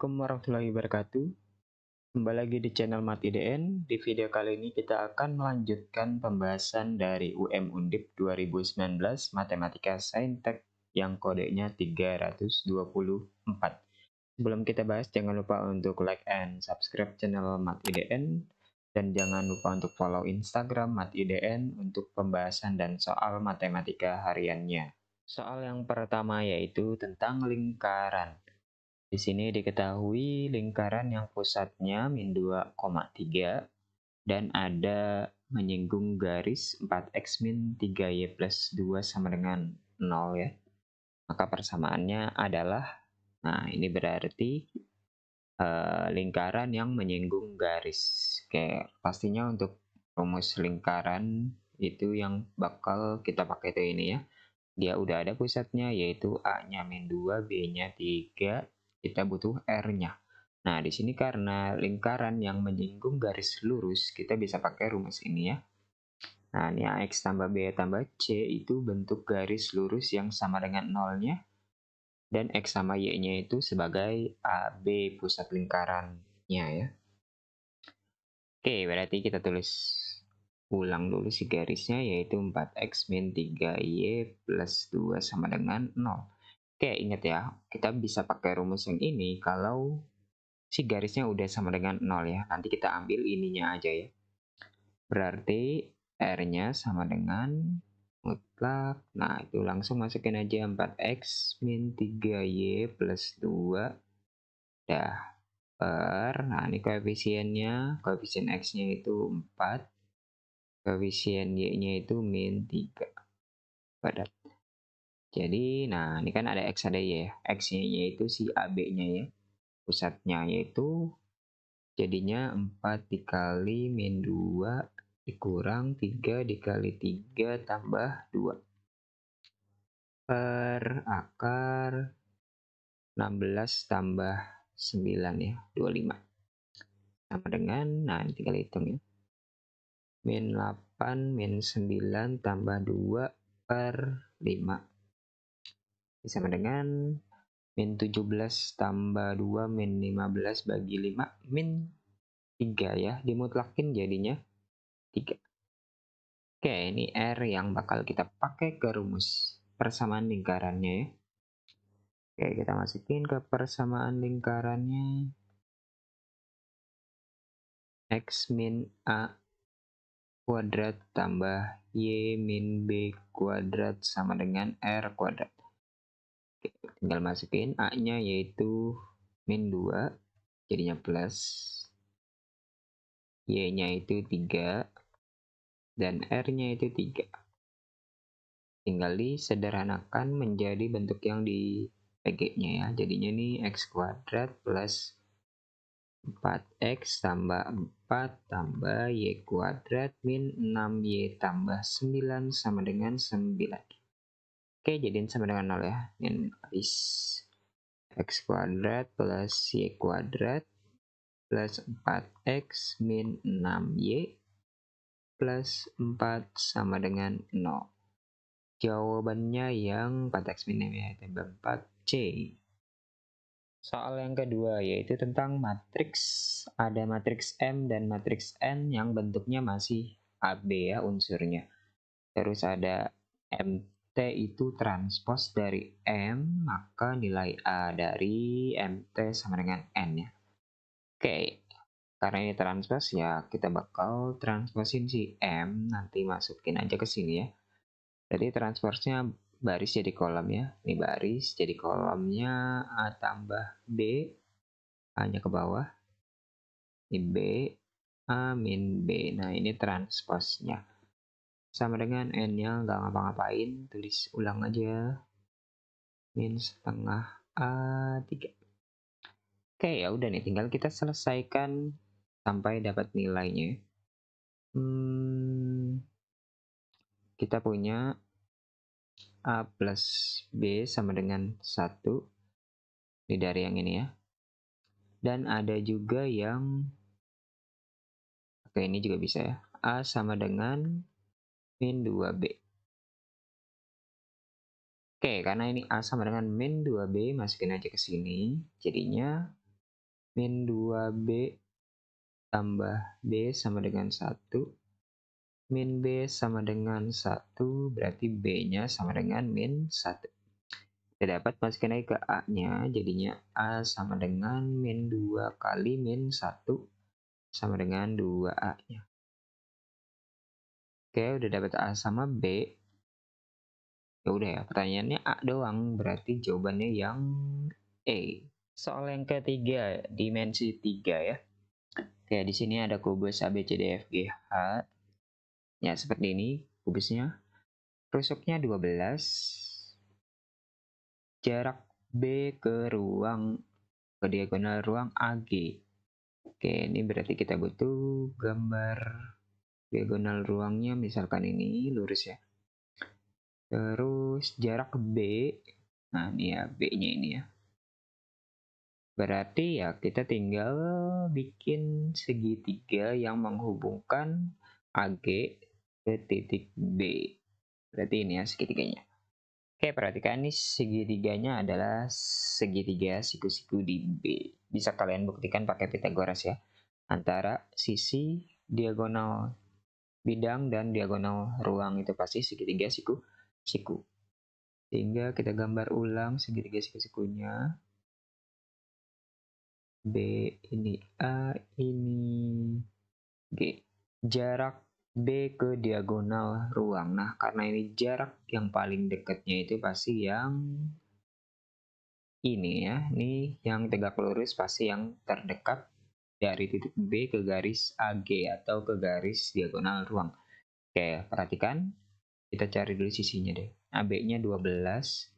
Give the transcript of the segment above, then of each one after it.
Assalamualaikum warahmatullahi wabarakatuh. Kembali lagi di channel Mat IDN. Di video kali ini kita akan melanjutkan pembahasan dari UM Undip 2019 Matematika Saintek yang kodenya 324. Sebelum kita bahas, jangan lupa untuk like and subscribe channel Mat IDN dan jangan lupa untuk follow Instagram Mat IDN untuk pembahasan dan soal matematika hariannya. Soal yang pertama yaitu tentang lingkaran. Di sini diketahui lingkaran yang pusatnya min 2,3 dan ada menyinggung garis 4x min 3y plus 2 sama dengan 0 ya. Maka persamaannya adalah, nah ini berarti lingkaran yang menyinggung garis. Oke, pastinya untuk rumus lingkaran itu yang bakal kita pakai itu ini ya. Dia udah ada pusatnya yaitu A-nya min 2, B-nya 3, kita butuh R-nya. Nah, di sini karena lingkaran yang menyinggung garis lurus, kita bisa pakai rumus ini ya. Nah, ini AX tambah B tambah C itu bentuk garis lurus yang sama dengan nolnya. Dan X sama Y-nya itu sebagai AB pusat lingkarannya ya. Oke, berarti kita tulis ulang dulu si garisnya yaitu 4x min 3y plus 2 sama dengan 0. Oke, ingat ya, kita bisa pakai rumus yang ini kalau si garisnya udah sama dengan 0 ya. Nanti kita ambil ininya aja ya. Berarti R-nya sama dengan mutlak. Nah, itu langsung masukin aja 4x min 3y plus 2. Dah, nah ini koefisiennya, koefisien X-nya itu 4. Koefisien Y-nya itu min 3. Padat. Jadi, nah ini kan ada X ada Y ya. X-nya yaitu si AB-nya ya. Pusatnya yaitu jadinya 4 dikali min 2 dikurang 3 dikali 3 tambah 2 per akar 16 tambah 9 ya, 25. Sama dengan, nah ini tinggal hitung ya. Min 8 min 9 tambah 2 per 5. Sama dengan min 17 tambah 2 min 15 bagi 5 min 3 ya. Dimutlakin jadinya 3. Oke, ini R yang bakal kita pakai ke rumus persamaan lingkarannya ya. Oke, kita masukin ke persamaan lingkarannya. X min A kuadrat tambah Y min B kuadrat sama dengan R kuadrat. Oke, tinggal masukin A-nya yaitu min 2, jadinya plus. Y-nya itu 3, dan R-nya itu 3. Tinggal disederhanakan menjadi bentuk yang di PG-nya ya. Jadinya nih X kuadrat plus 4X tambah 4 tambah Y kuadrat min 6Y tambah 9 sama dengan 9. Oke, jadiin sama dengan 0 ya. Min habis. X kuadrat plus Y kuadrat plus 4X min 6Y plus 4 sama dengan 0. Jawabannya yang 4x min ya, tambah 4C. Soal yang kedua yaitu tentang matriks. Ada matriks M dan matriks N yang bentuknya masih AB ya unsurnya. Terus ada MT itu transpos dari M, maka nilai A dari MT sama dengan N ya. Oke, karena ini transpos ya kita bakal transposin si M, nanti masukin aja ke sini ya. Jadi transposnya baris jadi kolom ya. Ini baris jadi kolomnya A tambah B, A-nya ke bawah. Ini B, A min B. Nah ini transposnya. Sama dengan N-nya nggak ngapa-ngapain, tulis ulang aja. Min setengah A3. Oke, ya udah nih, tinggal kita selesaikan sampai dapat nilainya. Kita punya A plus B sama dengan 1. Ini dari yang ini ya. Dan ada juga yang, oke ini juga bisa ya. A sama dengan min 2B. Oke, karena ini A sama dengan min 2B, masukin aja ke sini. Jadinya min 2B tambah B sama dengan 1. Min B sama dengan 1, berarti B-nya sama dengan min 1. Kita dapat masukkan lagi ke A-nya, jadinya A sama dengan min 2 kali min 1 sama dengan 2A-nya. Oke, udah dapat A sama B. Ya udah ya, pertanyaannya A doang, berarti jawabannya yang E. Soal yang ketiga, dimensi 3 ya. Oke, di sini ada kubus ABCDFGH. Ya, seperti ini kubusnya. Rusuknya 12. Jarak B ke diagonal ruang AG. Oke, ini berarti kita butuh gambar diagonal ruangnya, misalkan ini lurus ya. Terus jarak B, nah ini ya B-nya ini ya. Berarti ya kita tinggal bikin segitiga yang menghubungkan AG ke titik B. Berarti ini ya segitiganya. Oke, perhatikan ini segitiganya adalah segitiga siku-siku di B. Bisa kalian buktikan pakai Pythagoras ya. Antara sisi diagonal bidang dan diagonal ruang itu pasti segitiga siku-siku. Sehingga kita gambar ulang segitiga siku-sikunya. B ini A, ini G. Jarak B ke diagonal ruang. Nah, karena ini jarak yang paling dekatnya itu pasti yang ini ya. Ini yang tegak lurus pasti yang terdekat dari titik B ke garis AG atau ke garis diagonal ruang. Oke, perhatikan. Kita cari dulu sisinya deh. AB-nya 12.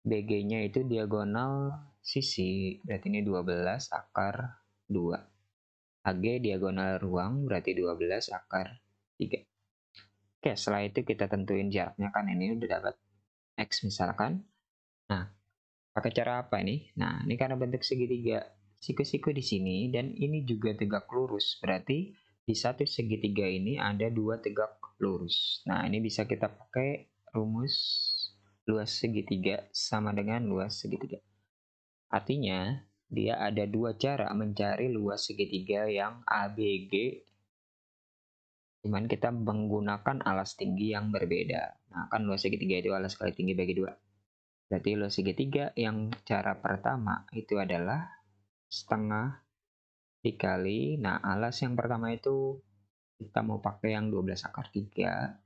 BG-nya itu diagonal sisi, berarti ini 12 akar 2. AG diagonal ruang, berarti 12 akar 3. Oke, setelah itu kita tentuin jaraknya kan ini udah dapat X misalkan. Nah, pakai cara apa ini? Nah, ini karena bentuk segitiga siku-siku di sini dan ini juga tegak lurus, berarti di satu segitiga ini ada dua tegak lurus. Nah, ini bisa kita pakai rumus luas segitiga sama dengan luas segitiga. Artinya, dia ada dua cara mencari luas segitiga yang ABG, cuman kita menggunakan alas tinggi yang berbeda. Nah, kan luas segitiga itu alas kali tinggi bagi 2. Berarti luas segitiga yang cara pertama itu adalah setengah dikali, nah alas yang pertama itu kita mau pakai yang 12 akar 3,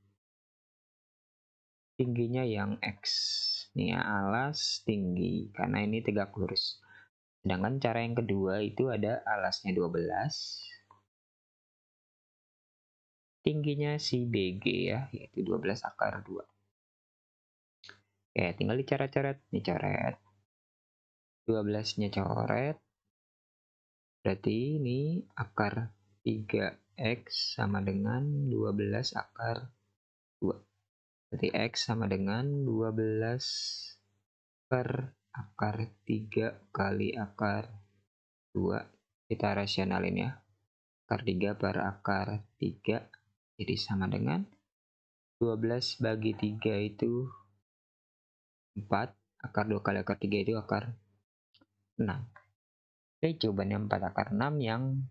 tingginya yang X. Ini ya, alas tinggi, karena ini tegak lurus. Sedangkan cara yang kedua itu ada alasnya 12, tingginya si BG ya, yaitu 12 akar 2. Oke, tinggal dicoret-coret, nih coret. 12-nya coret, berarti ini akar 3X sama dengan 12 akar 2. Berarti X sama dengan 12 per akar 3 kali akar 2. Kita rasionalin ya. Akar 3 per akar 3. Jadi sama dengan 12 bagi 3 itu 4. Akar 2 kali akar 3 itu akar 6. Oke, jawabannya 4 akar 6 yang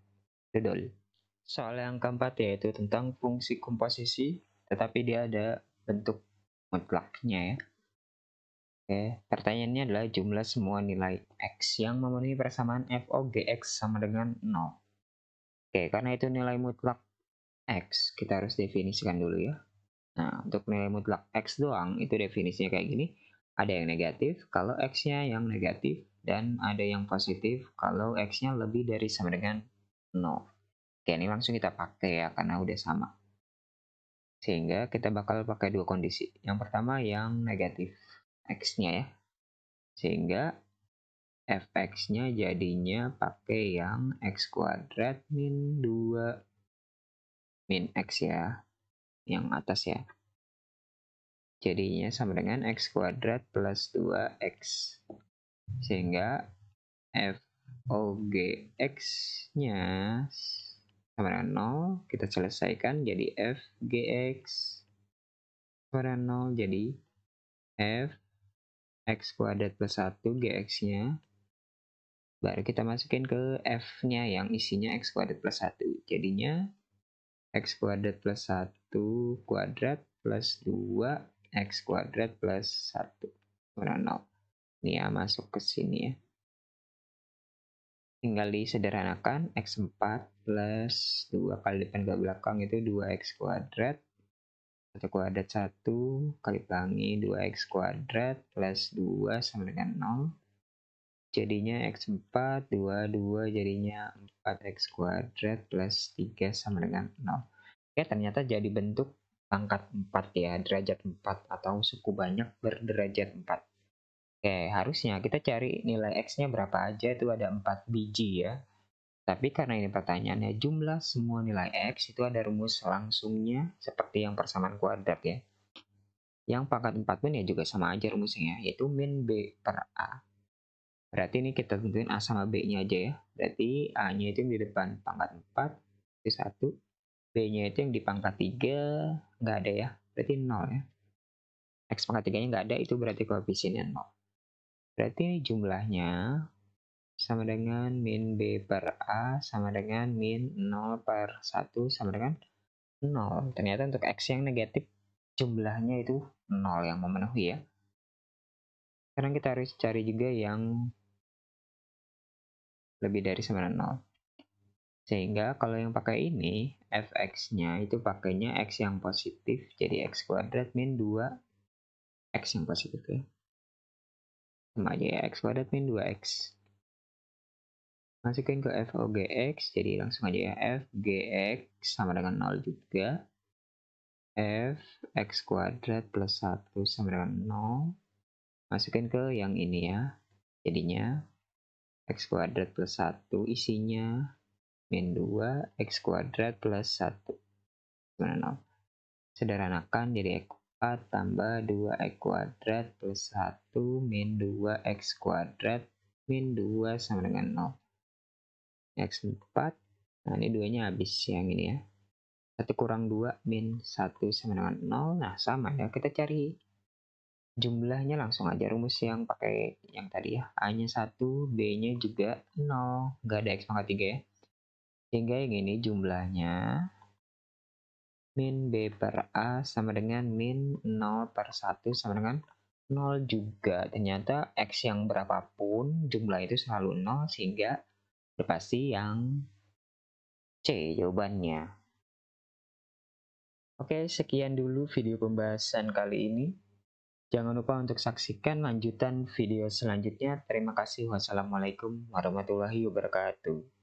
dodol. Soal yang keempat yaitu tentang fungsi komposisi, tetapi dia ada bentuk mutlaknya ya. Oke, pertanyaannya adalah jumlah semua nilai X yang memenuhi persamaan FOGX sama dengan 0. Oke, karena itu nilai mutlak X, kita harus definisikan dulu ya. Nah, untuk nilai mutlak X doang, itu definisinya kayak gini. Ada yang negatif kalau X-nya yang negatif, dan ada yang positif kalau X-nya lebih dari sama dengan 0. Oke, ini langsung kita pakai ya, karena udah sama. Sehingga kita bakal pakai dua kondisi. Yang pertama yang negatif X-nya ya. Sehingga fx-nya jadinya pakai yang x kuadrat min 2 min x ya, yang atas ya. Jadinya sama dengan x kuadrat plus 2x. Sehingga FOGX-nya sama dengan 0. Kita selesaikan jadi FGX sama dengan 0. Jadi F x kuadrat plus 1 GX-nya Baru kita masukin ke F-nya yang isinya x kuadrat plus 1. Jadinya x kuadrat plus 1 kuadrat plus 2 x kuadrat plus 1 kurang 0. Ini ya masuk ke sini ya. Tinggal disederhanakan x4 plus 2 kali depan ke belakang itu 2x kuadrat. 1 kuadrat 1 kali pelangi 2x kuadrat plus 2 sama dengan 0. Jadinya x4, 2 jadinya 4x kuadrat plus 3 sama dengan 0. Oke, ternyata jadi bentuk pangkat 4 ya, derajat 4 atau suku banyak berderajat 4. Oke, harusnya kita cari nilai x-nya berapa aja, itu ada 4 biji ya. Tapi karena ini pertanyaannya jumlah semua nilai x, itu ada rumus langsungnya seperti yang persamaan kuadrat ya. Yang pangkat 4 pun ya juga sama aja rumusnya, yaitu min b per a. Berarti ini kita tentuin A sama B-nya aja ya. Berarti A-nya itu yang di depan pangkat 4, itu 1. B-nya itu yang di pangkat 3, nggak ada ya. Berarti 0 ya. X pangkat 3-nya nggak ada, itu berarti koefisiennya 0. Berarti ini jumlahnya sama dengan min B per A sama dengan min 0 per 1 sama dengan 0. Ternyata untuk X yang negatif, jumlahnya itu 0 yang memenuhi ya. Sekarang kita harus cari juga yang lebih dari sama dengan 0. Sehingga kalau yang pakai ini, fx-nya itu pakainya x yang positif, jadi x kuadrat min 2 x yang positif ya. Sama aja ya, x kuadrat min 2x. Masukin ke f OGX, jadi langsung aja ya, f gx sama dengan 0 juga. F x kuadrat plus 1 sama dengan 0. Masukin ke yang ini ya, jadinya x kuadrat plus 1 isinya min 2 x kuadrat plus 1 sama 0. Sederhanakan jadi x4 tambah 2x kuadrat plus 1 min 2x kuadrat min 2 sama dengan 0. x4, nah ini 2-nya habis yang ini ya. 1 kurang 2 min 1 sama dengan 0. Nah sama ya, kita cari jumlahnya langsung aja rumus yang pakai yang tadi ya. A-nya 1, B-nya juga 0. Nggak ada x pangkat 3 ya. Sehingga yang ini jumlahnya min B per A sama dengan min 0 per 1 sama dengan 0 juga. Ternyata X yang berapapun jumlah itu selalu 0 sehingga udah pasti yang C jawabannya. Oke, sekian dulu video pembahasan kali ini. Jangan lupa untuk saksikan lanjutan video selanjutnya. Terima kasih. Wassalamualaikum warahmatullahi wabarakatuh.